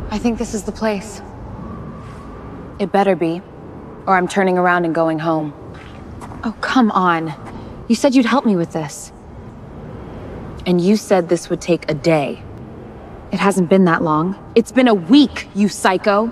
I think this is the place. It better be, or I'm turning around and going home. Oh, come on. You said you'd help me with this. And you said this would take a day. It hasn't been that long. It's been a week, you psycho.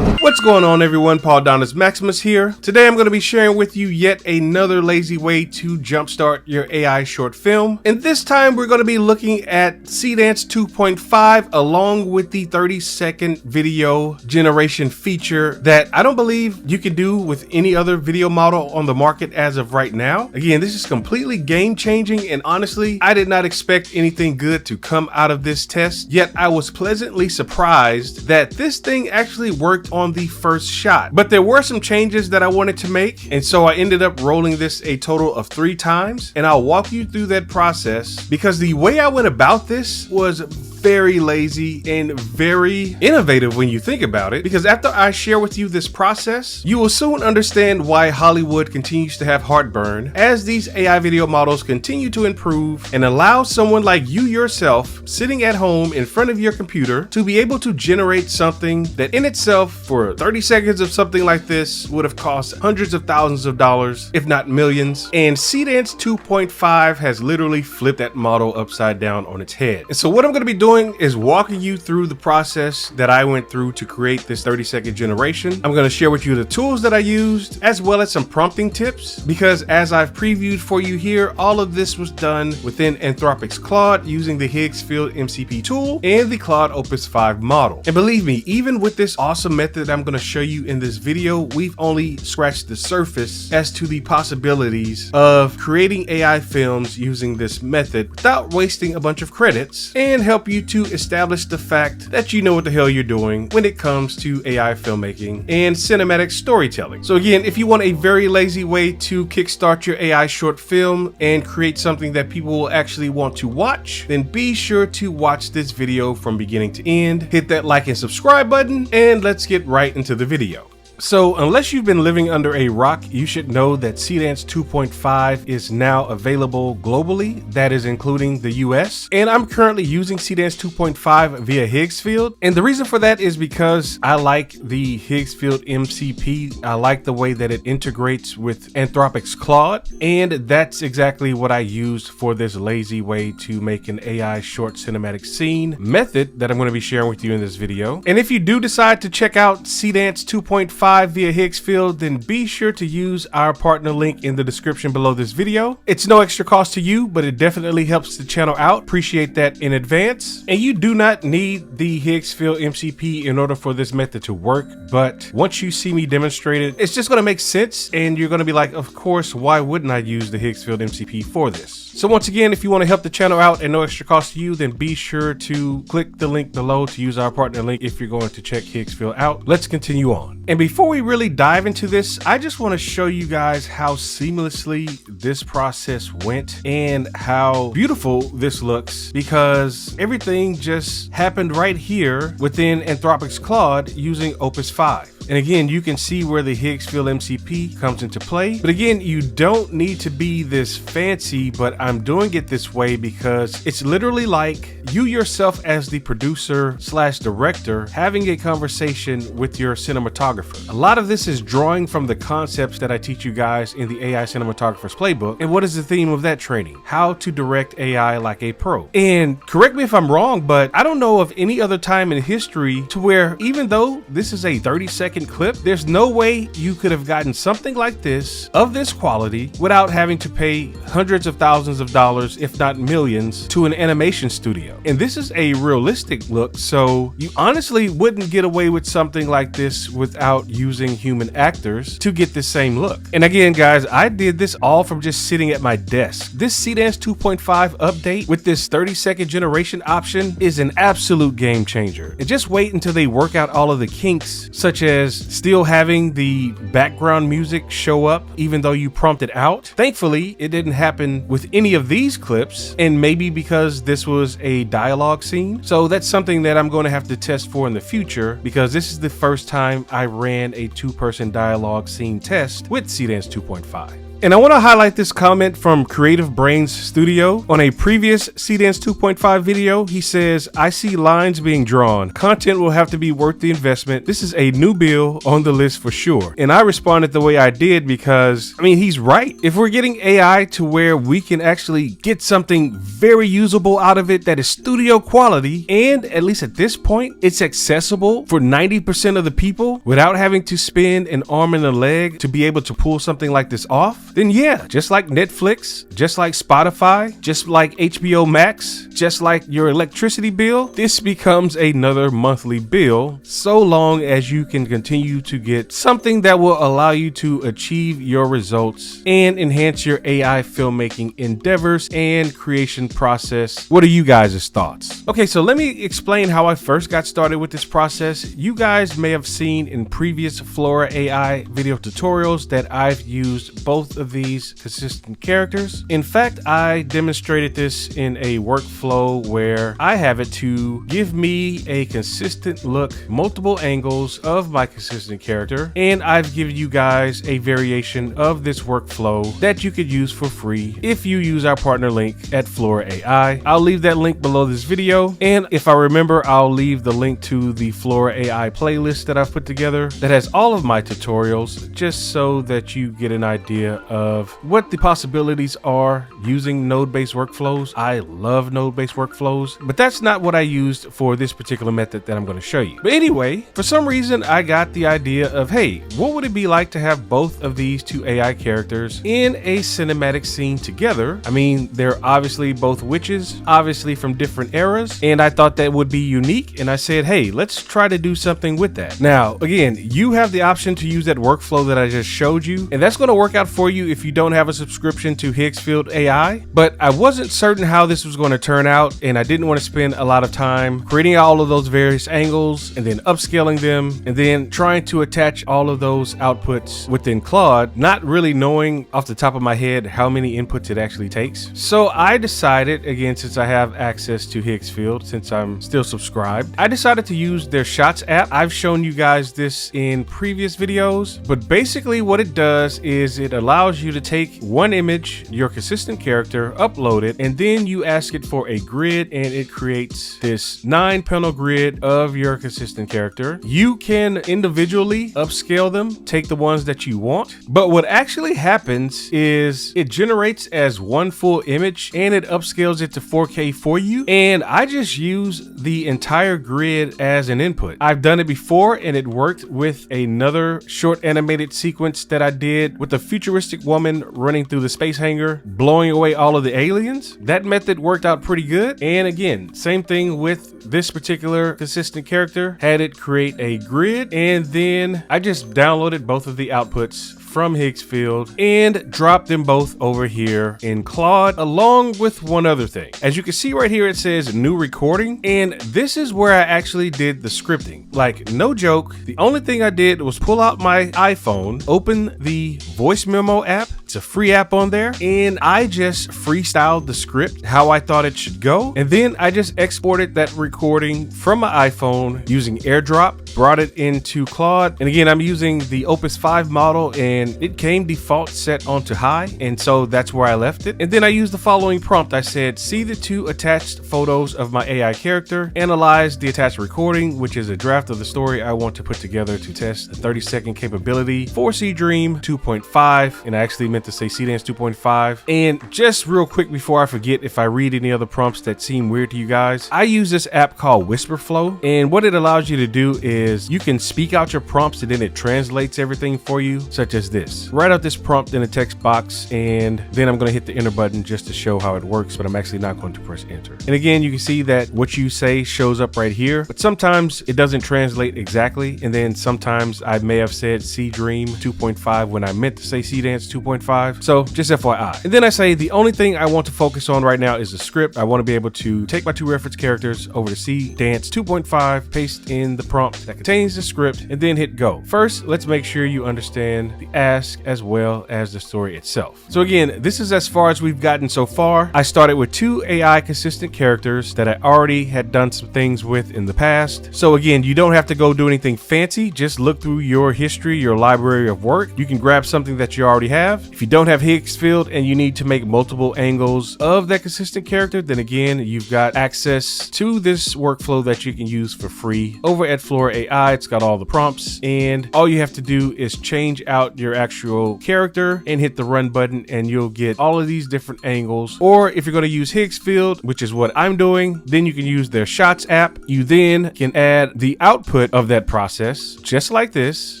What's going on, everyone? Paul Donis Maximus here. Today I'm going to be sharing with you yet another lazy way to jumpstart your AI short film. And this time we're going to be looking at Seedance 2.5 along with the 30-second video generation feature that I don't believe you can do with any other video model on the market as of right now. Again, this is completely game changing, and honestly, I did not expect anything good to come out of this test, yet I was pleasantly surprised that this thing actually worked on the first shot. But there were some changes that I wanted to make, and so I ended up rolling this a total of 3 times, and I'll walk you through that process because the way I went about this was very lazy and very innovative when you think about it, because after I share with you this process, you will soon understand why Hollywood continues to have heartburn as these AI video models continue to improve and allow someone like you yourself sitting at home in front of your computer to be able to generate something that in itself for 30 seconds of something like this would have cost hundreds of thousands of dollars, if not millions. And Seedance 2.5 has literally flipped that model upside down on its head. And so what I'm going to be doing is walking you through the process that I went through to create this 30-second generation. I'm going to share with you the tools that I used as well as some prompting tips, because as I've previewed for you here, all of this was done within Anthropic's Claude using the Higgsfield MCP tool and the Claude Opus 5 model. And believe me, even with this awesome method I'm going to show you in this video, we've only scratched the surface as to the possibilities of creating AI films using this method without wasting a bunch of credits, and help you to establish the fact that you know what the hell you're doing when it comes to AI filmmaking and cinematic storytelling. So again, if you want a very lazy way to kickstart your AI short film and create something that people will actually want to watch, then be sure to watch this video from beginning to end. Hit that like and subscribe button, and let's get right into the video. So unless you've been living under a rock, you should know that Seedance 2.5 is now available globally, that is including the US. And I'm currently using Seedance 2.5 via Higgsfield. And the reason for that is because I like the Higgsfield MCP. I like the way that it integrates with Anthropic's Claude. And that's exactly what I used for this lazy way to make an AI short cinematic scene method that I'm going to be sharing with you in this video. And if you do decide to check out Seedance 2.5 via Higgsfield, then be sure to use our partner link in the description below this video. It's no extra cost to you, but it definitely helps the channel out. Appreciate that in advance. And you do not need the Higgsfield MCP in order for this method to work, but once you see me demonstrate it, it's just going to make sense, and you're going to be like, of course, why wouldn't I use the Higgsfield MCP for this? So once again, if you want to help the channel out and no extra cost to you, then be sure to click the link below to use our partner link if you're going to check Higgsfield out. Let's continue on. And before we really dive into this, I just want to show you guys how seamlessly this process went and how beautiful this looks, because everything just happened right here within Anthropic's Claude using Opus 5. And again, you can see where the Higgsfield MCP comes into play. But again, you don't need to be this fancy, but I'm doing it this way because it's literally like you yourself as the producer / director having a conversation with your cinematographer. A lot of this is drawing from the concepts that I teach you guys in the AI Cinematographer's Playbook. And what is the theme of that training? How to direct AI like a pro. And correct me if I'm wrong, but I don't know of any other time in history to where, even though this is a 30-second clip, there's no way you could have gotten something like this of this quality without having to pay hundreds of thousands of dollars, if not millions, to an animation studio. And this is a realistic look, so you honestly wouldn't get away with something like this without using human actors to get the same look. And again, guys, I did this all from just sitting at my desk. This Seedance 2.5 update with this 30-second generation option is an absolute game changer. And just wait until they work out all of the kinks, such as still having the background music show up even though you prompt it out. Thankfully, it didn't happen with any of these clips, and maybe because this was a dialogue scene. So that's something that I'm going to have to test for in the future, because this is the first time I ran a 2-person dialogue scene test with Seedance 2.5. And I want to highlight this comment from Creative Brains Studio. On a previous Seedance 2.5 video, he says, "I see lines being drawn. Content will have to be worth the investment. This is a new bill on the list for sure." And I responded the way I did because, I mean, he's right. If we're getting AI to where we can actually get something very usable out of it that is studio quality, and at least at this point, it's accessible for 90% of the people without having to spend an arm and a leg to be able to pull something like this off, then yeah, just like Netflix, just like Spotify, just like HBO Max, just like your electricity bill, this becomes another monthly bill, so long as you can continue to get something that will allow you to achieve your results and enhance your AI filmmaking endeavors and creation process. What are you guys' thoughts? Okay, so let me explain how I first got started with this process. You guys may have seen in previous Flora AI video tutorials that I've used both of these consistent characters. In fact, I demonstrated this in a workflow where I have it to give me a consistent look, multiple angles of my consistent character, and I've given you guys a variation of this workflow that you could use for free if you use our partner link at Flora AI. I'll leave that link below this video, and if I remember, I'll leave the link to the Flora AI playlist that I've put together that has all of my tutorials, just so that you get an idea of what the possibilities are using node-based workflows. I love node-based workflows, but that's not what I used for this particular method that I'm going to show you. But anyway, for some reason, I got the idea of, hey, what would it be like to have both of these two AI characters in a cinematic scene together? I mean, they're obviously both witches, obviously from different eras, and I thought that would be unique, and I said, hey, let's try to do something with that. Now, again, you have the option to use that workflow that I just showed you, and that's going to work out for you if you don't have a subscription to Higgsfield AI, but I wasn't certain how this was going to turn out, and I didn't want to spend a lot of time creating all of those various angles and then upscaling them and then trying to attach all of those outputs within Claude, not really knowing off the top of my head how many inputs it actually takes. So I decided, again, since I have access to Higgsfield, since I'm still subscribed, I decided to use their Shots app. I've shown you guys this in previous videos, but basically what it does is it allows you to take one image, your consistent character, upload it, and then you ask it for a grid, and it creates this 9-panel grid of your consistent character. You can individually upscale them, take the ones that you want, but what actually happens is it generates as one full image and it upscales it to 4K for you, and I just use the entire grid as an input. I've done it before and it worked with another short animated sequence that I did with a futuristic woman running through the space hangar, blowing away all of the aliens. That method worked out pretty good. And again, same thing with this particular consistent character, had it create a grid, and then I just downloaded both of the outputs from Higgsfield and drop them both over here in Claude, along with one other thing. As you can see right here, it says new recording, and this is where I actually did the scripting. Like, no joke, the only thing I did was pull out my iPhone, open the voice memo app. It's a free app on there, and I just freestyled the script how I thought it should go, and then I just exported that recording from my iPhone using AirDrop, brought it into Claude, and again, I'm using the Opus 5 model, and it came default set onto high, and so that's where I left it. And then I used the following prompt. I said, see the two attached photos of my AI character, analyze the attached recording, which is a draft of the story I want to put together to test the 30-second capability for Seedream 2.5, and I actually meant to say Seedance 2.5. And just real quick before I forget, if I read any other prompts that seem weird to you guys, I use this app called Whisperflow, and what it allows you to do is you can speak out your prompts and then it translates everything for you, such as this. Write out this prompt in a text box, and then I'm going to hit the enter button just to show how it works, but I'm actually not going to press enter. And again, you can see that what you say shows up right here, but sometimes it doesn't translate exactly, and then sometimes I may have said Seedream 2.5 when I meant to say Seedance 2.5, so just FYI. And then I say the only thing I want to focus on right now is the script. I want to be able to take my two reference characters over to Seedance 2.5, paste in the prompt that contains the script and then hit go. First, let's make sure you understand the ask as well as the story itself. So again, this is as far as we've gotten so far. I started with 2 AI consistent characters that I already had done some things with in the past. So again, you don't have to go do anything fancy. Just look through your history, your library of work. You can grab something that you already have. If you don't have Higgsfield and you need to make multiple angles of that consistent character, then again, you've got access to this workflow that you can use for free over at Flora AI. It's got all the prompts, and all you have to do is change out your actual character and hit the run button, and you'll get all of these different angles. Or if you're going to use Higgsfield, which is what I'm doing, then you can use their Shots app. You then can add the output of that process, just like this,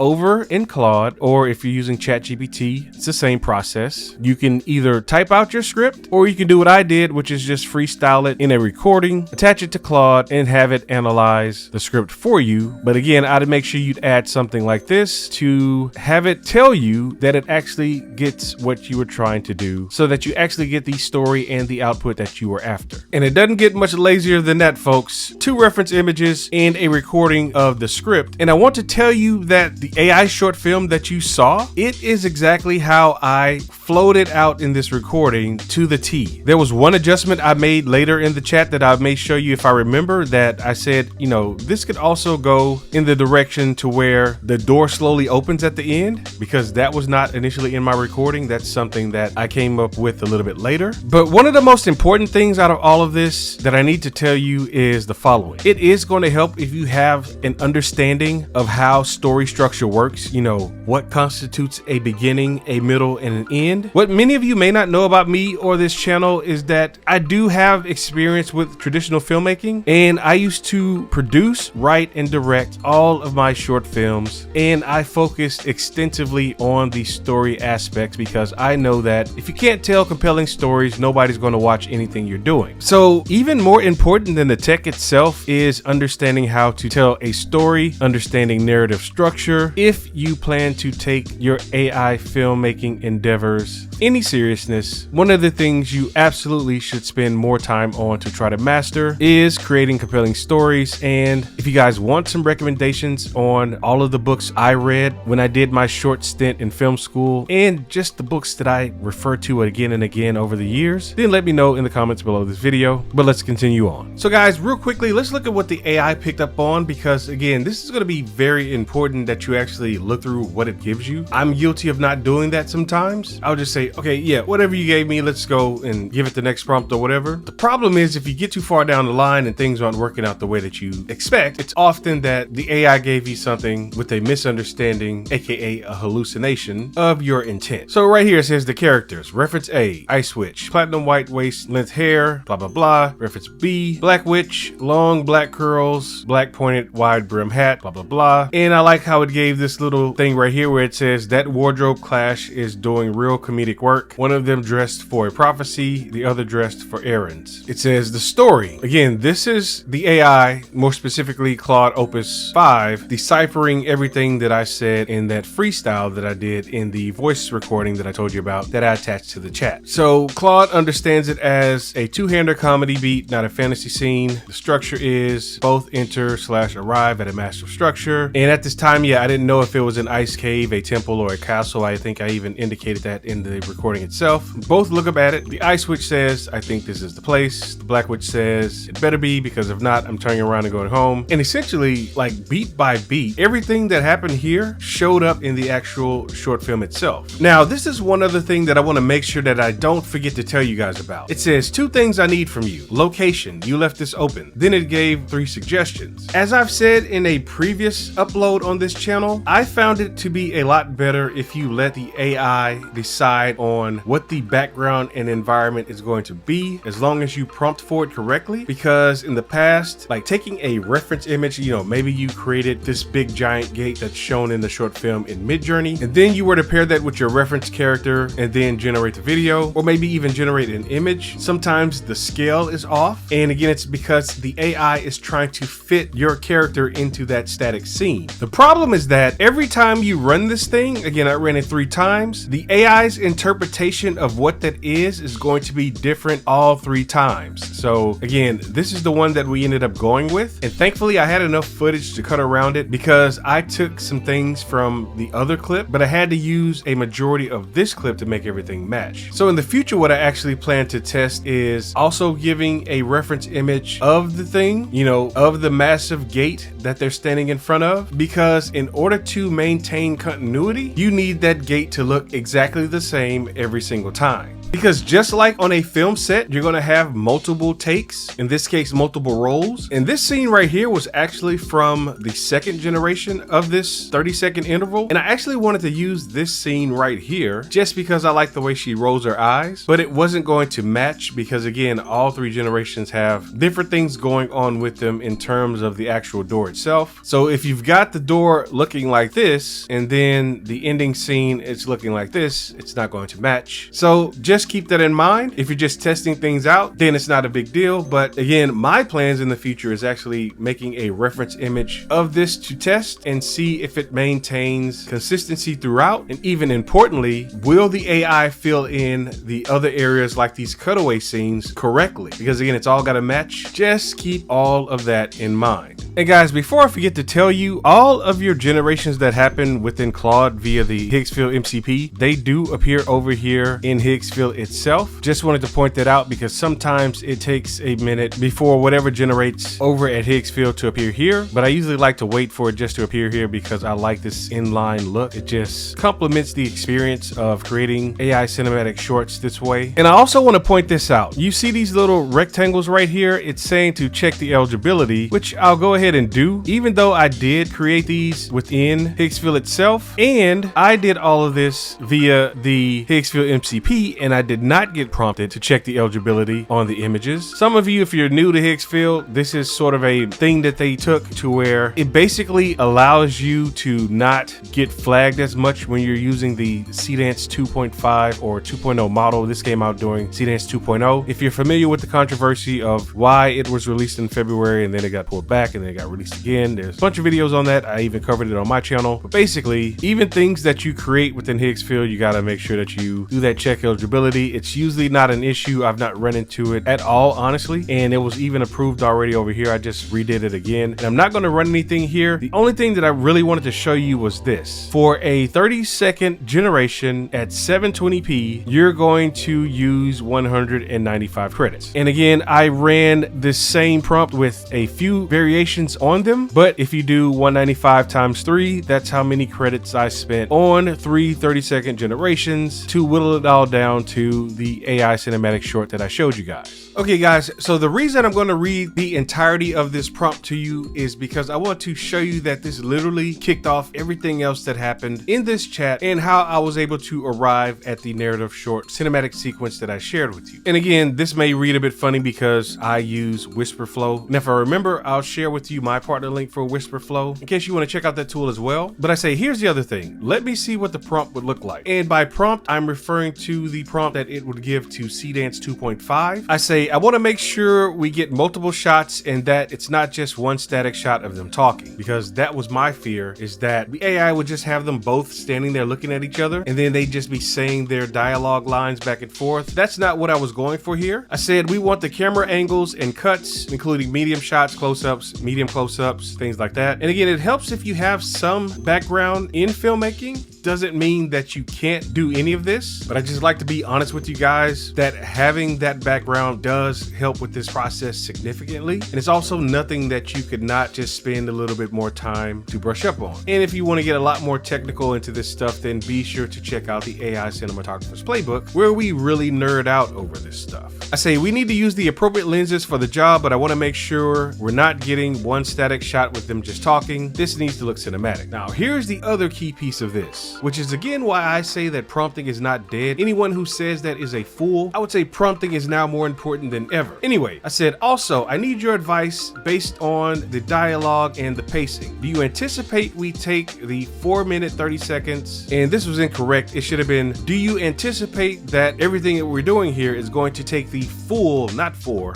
over in Claude, or if you're using ChatGPT, it's the same process. You can either type out your script, or you can do what I did, which is just freestyle it in a recording, attach it to Claude, and have it analyze the script for you. But again, I'd make sure you'd add something like this to have it tell you that it actually gets what you were trying to do, so that you actually get the story and the output that you were after. And it doesn't get much lazier than that, folks. 2 reference images and a recording of the script. And I want to tell you that the AI short film that you saw, it is exactly how I flowed it out in this recording to the T. There was one adjustment I made later in the chat that I may show you if I remember, that I said, you know, this could also go in the direction to where the door slowly opens at the end, because that was not initially in my recording. That's something that I came up with a little bit later. But one of the most important things out of all of this that I need to tell you is the following. It is going to help if you have an understanding of how story structure works, you know, what constitutes a beginning, a middle, and an end. What many of you may not know about me or this channel is that I do have experience with traditional filmmaking, and I used to produce, write, and direct all of my short films, and I focused extensively on the story aspects, because I know that if you can't tell compelling stories, nobody's going to watch anything you're doing. So even more important than the tech itself is understanding how to tell a story, understanding narrative structure, if you plan to take your AI filmmaking endeavors any seriousness. One of the things you absolutely should spend more time on to try to master is creating compelling stories. And if you guys want some recommendations on all of the books I read when I did my short stint in film school, and just the books that I refer to again and again over the years, then let me know in the comments below this video. But let's continue on. So guys, real quickly, let's look at what the AI picked up on, because again, this is going to be very important that you actually look through what it gives you. I'm guilty of not doing that sometimes. I'll just say, okay, yeah, whatever you gave me, let's go and give it the next prompt or whatever. The problem is, if you get too far down the line and things aren't working out the way that you expect, it's often that the AI gave you something with a misunderstanding, aka a hallucination of your intent. So right here it says the characters. Reference A, Ice Witch, platinum white waist length hair, blah blah blah. Reference B, Black Witch, long black curls, black pointed wide brim hat, blah blah blah. And I like how it gave this little thing right here where it says that wardrobe clash is doing real comedic work. One of them dressed for a prophecy, the other dressed for errands. It says the story. Again, this is the AI, more specifically Claude Opus 5, deciphering everything that I said in that freestyle that I did in the voice recording that I told you about that I attached to the chat. So Claude understands it as a two-hander comedy beat, not a fantasy scene. The structure is both enter/arrive at a master structure. And at this time, yeah, I didn't know if it was an ice cave, a temple, or a castle. I think I even indicated that in the recording itself. Both look up at it. The Ice Witch says, I think this is the place. The Black Witch says, it better be, because if not, I'm turning around and going home. And essentially, like beat by beat, everything that happened here showed up in the actual short film itself. Now, this is one other thing that I want to make sure that I don't forget to tell you guys about. It says 2 things I need from you. Location, you left this open. Then it gave 3 suggestions. As I've said in a previous upload on this channel, I found it to be a lot better if you let the AI decide on what the background and environment is going to be, as long as you prompt for it correctly. Because in the past, like taking a reference image, you know, maybe you created this big giant gate that's shown in the short film in Midjourney, and then you were to pair that with your reference character and then generate the video, or maybe even generate an image. Sometimes the scale is off, and again, it's because the AI is trying to fit your character into that static scene. The problem is that every time you run this thing, again, I ran it 3 times, the AI's interpretation of what that is going to be different all 3 times. So again, this is the one that we ended up going with, and thankfully I had enough footage footage to cut around it because I took some things from the other clip, but I had to use a majority of this clip to make everything match. So in the future, what I actually plan to test is also giving a reference image of the thing, you know, of the massive gate that they're standing in front of, because in order to maintain continuity, you need that gate to look exactly the same every single time. Because just like on a film set, you're gonna have multiple takes, in this case, multiple rolls. And this scene right here was actually from the second generation of this 30-second interval. And I actually wanted to use this scene right here just because I like the way she rolls her eyes, but it wasn't going to match because again, all three generations have different things going on with them in terms of the actual door itself. So if you've got the door looking like this, and then the ending scene is looking like this, it's not going to match. So just keep that in mind. If you're just testing things out, then it's not a big deal. But again, my plans in the future is actually making a reference image of this to test and see if it maintains consistency throughout. And even importantly, will the AI fill in the other areas like these cutaway scenes correctly? Because again, it's all got to match. Just keep all of that in mind. And guys, before I forget to tell you, all of your generations that happen within Claude via the Higgsfield MCP, they do appear over here in Higgsfield itself. Just wanted to point that out because sometimes it takes a minute before whatever generates over at Higgsfield to appear here, but I usually like to wait for it just to appear here because I like this inline look. It just complements the experience of creating AI cinematic shorts this way. And I also want to point this out. You see these little rectangles right here? It's saying to check the eligibility, which I'll go ahead and do, even though I did create these within Higgsfield itself, and I did all of this via the Higgsfield MCP, and I did not get prompted to check the eligibility on the images. Some of you, if you're new to Higgsfield, this is sort of a thing that they took to where it basically allows you to not get flagged as much when you're using the Seedance 2.5 or 2.0 model. This came out during Seedance 2.0. If you're familiar with the controversy of why it was released in February and then it got pulled back and then it got released again, there's a bunch of videos on that. I even covered it on my channel. But basically, even things that you create within Higgsfield, you got to make sure that you do that check eligibility. It's usually not an issue. I've not run into it at all, honestly, and it was even approved already over here. I just redid it again, and I'm not going to run anything here. The only thing that I really wanted to show you was this. For a 30-second generation at 720p, you're going to use 195 credits. And again, I ran this same prompt with a few variations on them, but if you do 195 times 3, that's how many credits I spent on 3 30-second generations to whittle it all down to the AI cinematic short that I showed you guys. Okay guys, so the reason I'm going to read the entirety of this prompt to you is because I want to show you that this literally kicked off everything else that happened in this chat and how I was able to arrive at the narrative short cinematic sequence that I shared with you. And again, this may read a bit funny because I use Whisper Flow. And if I remember, I'll share with you my partner link for Whisper Flow in case you want to check out that tool as well. But I say, here's the other thing. Let me see what the prompt would look like. And by prompt, I'm referring to the prompt that it would give to Seedance 2.5. I say, I want to make sure we get multiple shots and that it's not just one static shot of them talking, because that was my fear, is that the AI would just have them both standing there looking at each other and then they'd just be saying their dialogue lines back and forth. That's not what I was going for here. I said, we want the camera angles and cuts, including medium shots, close-ups, medium close-ups, things like that. And again, it helps if you have some background in filmmaking. Doesn't mean that you can't do any of this, but I just like to be honest with you guys that having that background does help with this process significantly. And it's also nothing that you could not just spend a little bit more time to brush up on. And if you want to get a lot more technical into this stuff, then be sure to check out the AI Cinematographer's Playbook, where we really nerd out over this stuff. I say we need to use the appropriate lenses for the job, but I want to make sure we're not getting one static shot with them just talking. This needs to look cinematic. Now, here's the other key piece of this, which is again why I say that prompting is not dead. Anyone who says that is a fool. I would say prompting is now more important than ever. Anyway, I said also, I need your advice based on the dialogue and the pacing. Do you anticipate we take the 4 minute 30 seconds? And this was incorrect. It should have been, do you anticipate that everything that we're doing here is going to take the full, not 4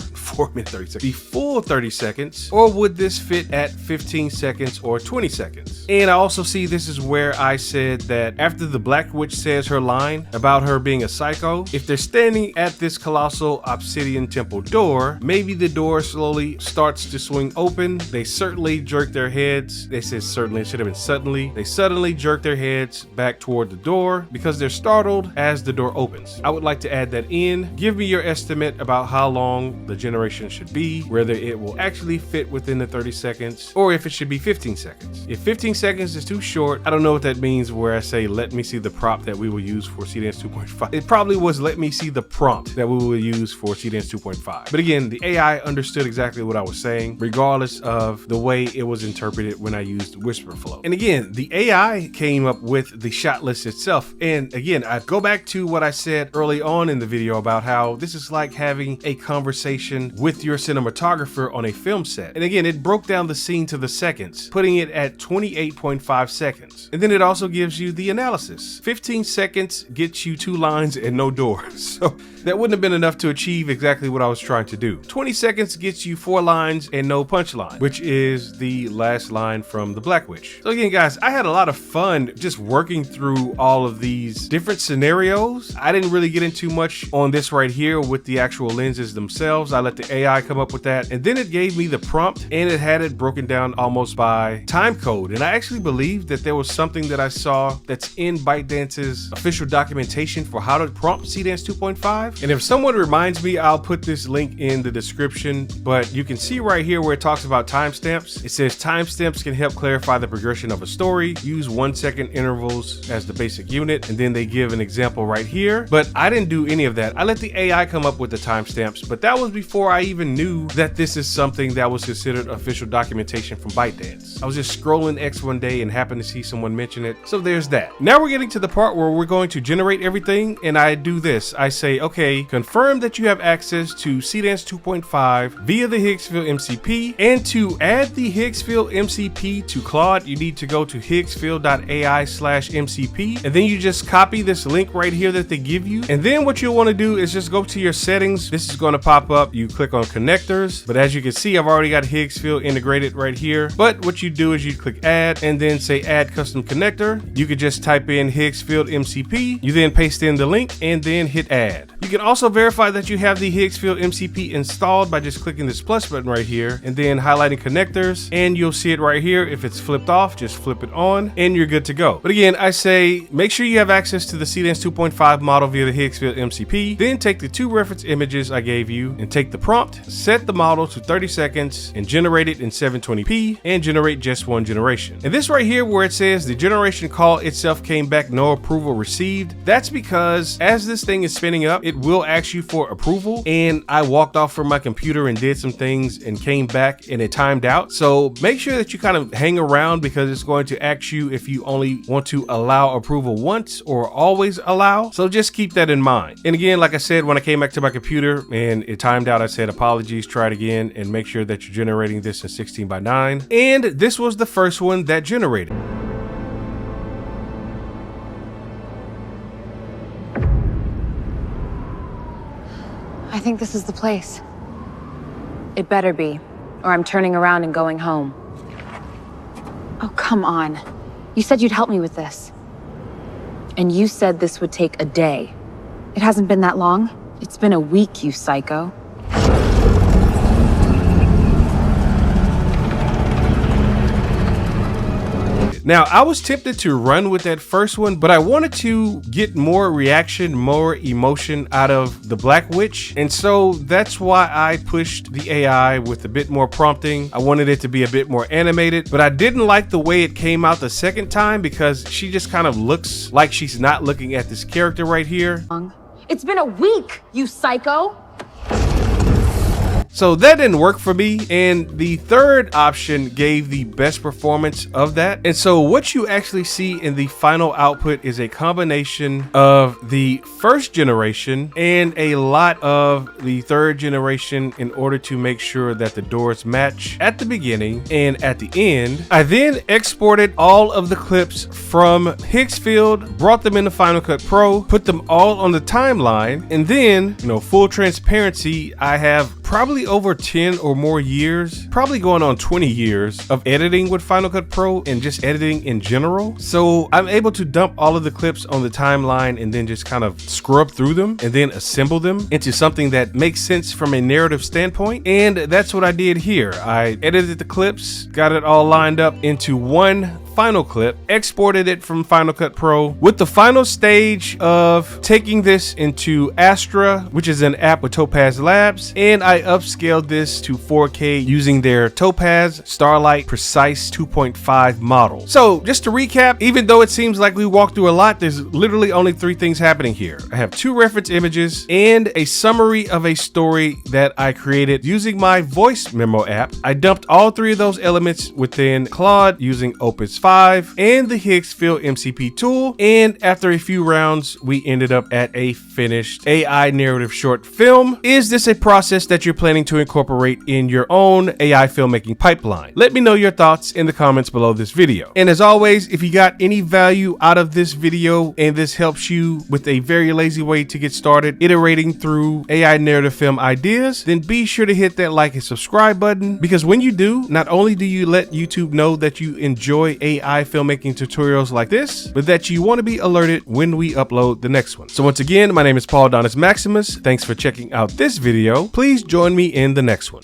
minute 30 seconds, the full 30 seconds, or would this fit at 15 seconds or 20 seconds? And I also see this is where I said that after the Black Witch says her line about her being a psycho, if they're standing at this colossal obsidian temple door, maybe the door slowly starts to swing open. They certainly jerk their heads. They said certainly, it should have been suddenly. They suddenly jerk their heads back toward the door because they're startled as the door opens. I would like to add that in. Give me your estimate about how long the generation should be, whether it will actually fit within the 30 seconds or if it should be 15 seconds. If 15 seconds is too short, I don't know what that means where I say, let me see the prompt that we will use for Seedance 2.5. It probably was let me see the prompt that we will use for Seedance 2.5. But again, the AI understood exactly what I was saying, regardless of the way it was interpreted when I used whisper flow. And again, the AI came up with the shot list itself. And again, I go back to what I said early on in the video about how this is like having a conversation with your cinematographer on a film set. And again, it broke down the scene to the seconds, putting it at 28.5 seconds. And then it also gives you the analysis. 15 seconds gets you 2 lines and no door. So that wouldn't have been enough to achieve exactly what I was trying to do. 20 seconds gets you 4 lines and no punchline, which is the last line from the Black Witch. So again, guys, I had a lot of fun just working through all of these different scenarios. I didn't really get into much on this right here with the actual lenses themselves. I let the AI come up with that. And then it gave me the prompt and it had it broken down almost by time code. And I actually believe that there was something that I saw that's in ByteDance's official documentation for how to prompt Seedance 2.5. And if someone reminds me, I'll put this link in the description, but you can see right here where it talks about timestamps. It says timestamps can help clarify the progression of a story. Use 1-second intervals as the basic unit. And then they give an example right here, but I didn't do any of that. I let the AI come up with the timestamps, but that was before I even knew that this is something that was considered official documentation from ByteDance. I was just scrolling X one day and happened to see someone mention it. So there's that. Now we're getting to the part where we're going to generate everything. And I do this. I say, okay, confirm that you have access to Seedance 2.5 via the Higgsfield MCP. And to add the Higgsfield MCP to Claude, you need to go to higgsfield.ai/MCP. And then you just copy this link right here that they give you. And then what you'll want to do is just go to your settings. This is going to pop up. You click on connectors. But as you can see, I've already got Higgsfield integrated right here. But what you do is you click add and then say add custom connector. You could just type in Higgsfield MCP. You then paste in the link and then hit add. You can also verify that you have the Higgsfield MCP installed by just clicking this plus button right here and then highlighting connectors, and you'll see it right here. If it's flipped off, just flip it on and you're good to go. But again, I say make sure you have access to the Seedance 2.5 model via the Higgsfield MCP. Then take the 2 reference images I gave you and take the prompt, set the model to 30 seconds and generate it in 720p and generate just 1 generation. And this right here where it says the generation call itself came back no approval received, that's because as this thing is spinning up, it will ask you for approval, and I walked off from my computer and did some things and came back and it timed out. So make sure that you kind of hang around because it's going to ask you if you only want to allow approval once or always allow. So just keep that in mind. And again, like I said, when I came back to my computer and it timed out, I said apologies, try it again, and make sure that you're generating this in 16:9. And this was the first one that generated. I think this is the place. It better be, or I'm turning around and going home. Oh, come on. You said you'd help me with this. And you said this would take a day. It hasn't been that long. It's been a week, you psycho. Now, I was tempted to run with that first one, but I wanted to get more reaction, more emotion out of the Black Witch. And so that's why I pushed the AI with a bit more prompting. I wanted it to be a bit more animated, but I didn't like the way it came out the second time because she just kind of looks like she's not looking at this character right here. It's been a week, you psycho. So that didn't work for me, and the third option gave the best performance of that. And so what you actually see in the final output is a combination of the first generation and a lot of the third generation in order to make sure that the doors match at the beginning and at the end. I then exported all of the clips from Higgsfield, brought them into Final Cut Pro, put them all on the timeline, and then, full transparency, I have probably over 10 or more years, probably going on 20 years of editing with Final Cut Pro and just editing in general. So I'm able to dump all of the clips on the timeline and then just kind of scrub through them and then assemble them into something that makes sense from a narrative standpoint. And that's what I did here. I edited the clips, got it all lined up into one final clip, exported it from Final Cut Pro with the final stage of taking this into Astra, which is an app with Topaz Labs, and I upscaled this to 4K using their Topaz Starlight Precise 2.5 model. So just to recap, even though it seems like we walked through a lot, there's literally only 3 things happening here. I have 2 reference images and a summary of a story that I created using my voice memo app. I dumped all 3 of those elements within Claude using Opus 5 and the Higgsfield MCP tool, and after a few rounds we ended up at a finished AI narrative short film. Is this a process that you're planning to incorporate in your own AI filmmaking pipeline? Let me know your thoughts in the comments below this video. And as always, if you got any value out of this video and this helps you with a very lazy way to get started iterating through AI narrative film ideas, then be sure to hit that like and subscribe button, because when you do, not only do you let YouTube know that you enjoy AI filmmaking tutorials like this, but that you want to be alerted when we upload the next one. So once again, my name is Paul Maximus. Thanks for checking out this video. Please join me in the next one.